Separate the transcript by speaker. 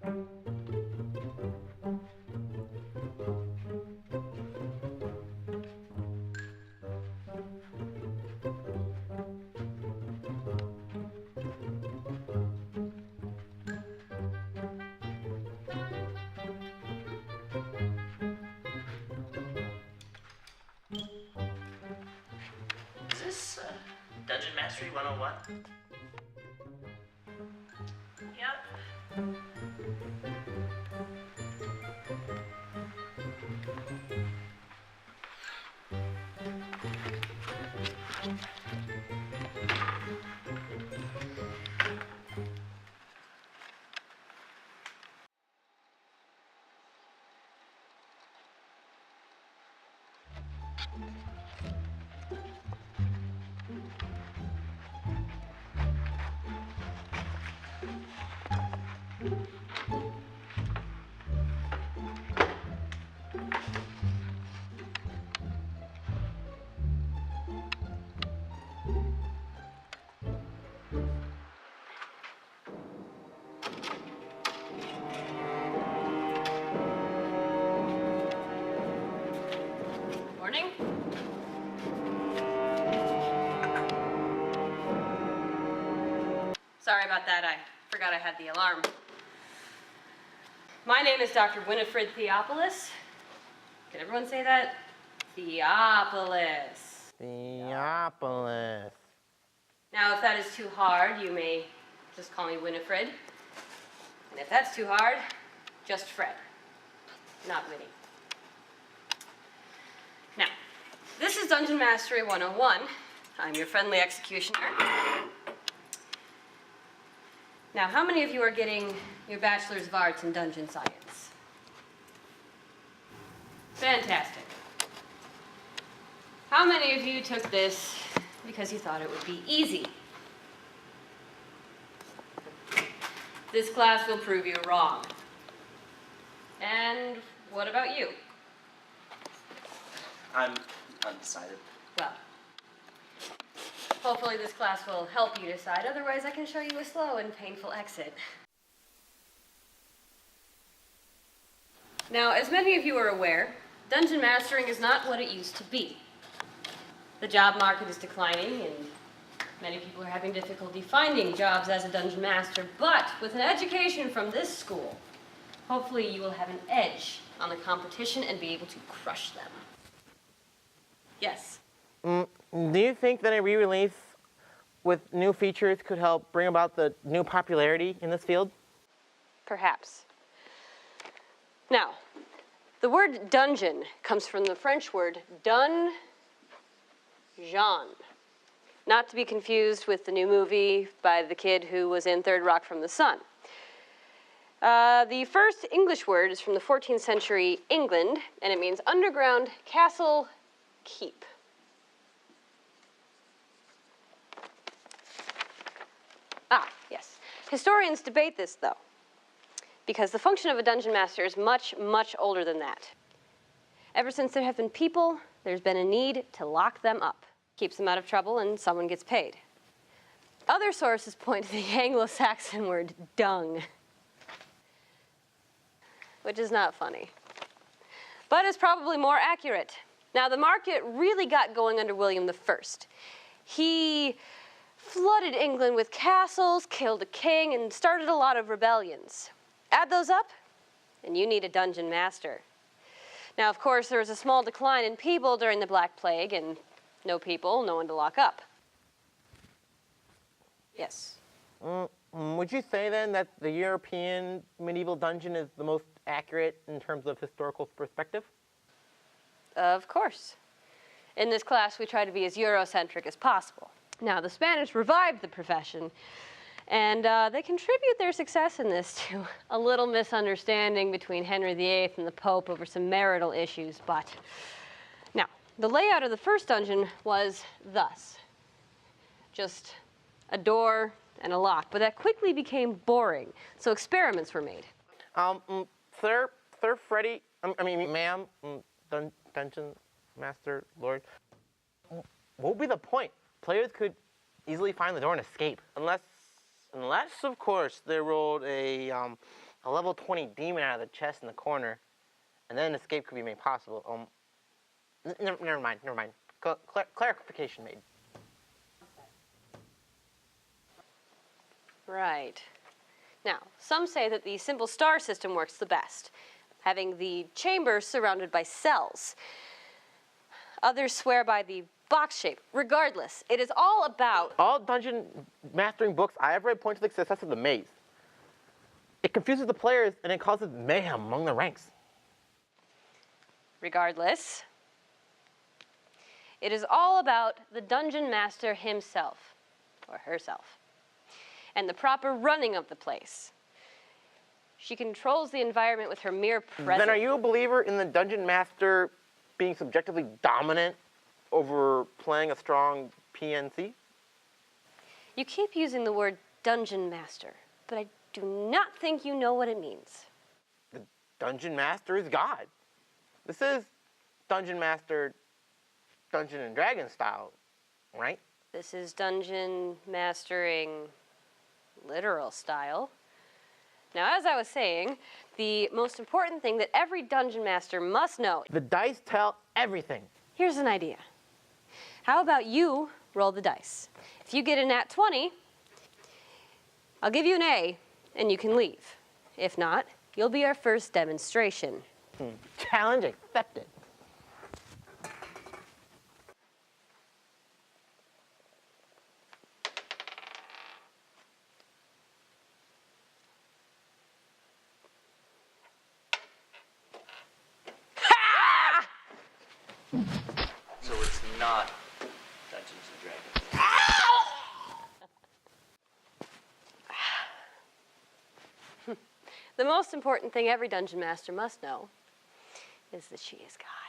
Speaker 1: Is this Dungeon Mastery 101?
Speaker 2: Yep. Morning. Sorry about that, I forgot I had the alarm. My name is Dr. Winifred Theopolis. Can everyone say that? Theopolis.
Speaker 3: Theopolis.
Speaker 2: Now, if that is too hard, you may just call me Winifred. And if that's too hard, just Fred, not Winnie. Now, this is Dungeon Mastery 101. I'm your friendly executioner. Now, how many of you are getting your Bachelor's of Arts in Dungeon Science? Fantastic. How many of you took this because you thought it would be easy? This class will prove you wrong. And what about you?
Speaker 1: I'm undecided.
Speaker 2: Well, hopefully this class will help you decide. Otherwise, I can show you a slow and painful exit. Now, as many of you are aware, dungeon mastering is not what it used to be. The job market is declining, and many people are having difficulty finding jobs as a dungeon master. But with an education from this school, hopefully you will have an edge on the competition and be able to crush them. Yes?
Speaker 3: Do you think that a re-release with new features could help bring about the new popularity in this field?
Speaker 2: Perhaps. Now, the word dungeon comes from the French word dun Jean. Not to be confused with the new movie by the kid who was in Third Rock from the Sun. The first English word is from the 14th century England, and it means underground castle keep. Ah, yes. Historians debate this, though, because the function of a dungeon master is much, much older than that. Ever since there have been people, there's been a need to lock them up. Keeps them out of trouble, and someone gets paid. Other sources point to the Anglo-Saxon word dung, which is not funny, but is probably more accurate. Now, the market really got going under William I. He flooded England with castles, killed a king, and started a lot of rebellions. Add those up, and you need a dungeon master. Now, of course, there was a small decline in people during the Black Plague, and no people, no one to lock up. Yes?
Speaker 3: Would you say then that the European medieval dungeon is the most accurate in terms of historical perspective?
Speaker 2: Of course. In this class, we try to be as Eurocentric as possible. Now, the Spanish revived the profession, and they contribute their success in this to a little misunderstanding between Henry VIII and the Pope over some marital issues. But now, the layout of the first dungeon was thus. Just a door and a lock, but that quickly became boring, so experiments were made.
Speaker 3: Sir Freddy, ma'am, Dungeon Master Lord, what would be the point? Players could easily find the door and escape. Unless of course, they rolled a a level 20 demon out of the chest in the corner, and then an escape could be made possible. Never mind. Clarification made.
Speaker 2: Right. Now, some say that the simple star system works the best, having the chambers surrounded by cells. Others swear by the box shape. Regardless, it is all about...
Speaker 3: All dungeon mastering books I have read point to the success of the maze. It confuses the players and it causes mayhem among the ranks.
Speaker 2: Regardless, it is all about the dungeon master himself, or herself, and the proper running of the place. She controls the environment with her mere presence.
Speaker 3: Then are you a believer in the dungeon master being subjectively dominant over playing a strong PNC?
Speaker 2: You keep using the word dungeon master, but I do not think you know what it means.
Speaker 3: The dungeon master is God. This is dungeon master, Dungeon and Dragon style, right?
Speaker 2: This is dungeon mastering literal style. Now, as I was saying, the most important thing that every dungeon master must know...
Speaker 3: The dice tell everything.
Speaker 2: Here's an idea. How about you roll the dice? If you get a nat 20, I'll give you an A, and you can leave. If not, you'll be our first demonstration.
Speaker 3: Challenge accepted.
Speaker 1: So it's not Dungeons and Dragons.
Speaker 2: The most important thing every dungeon master must know is that she is God.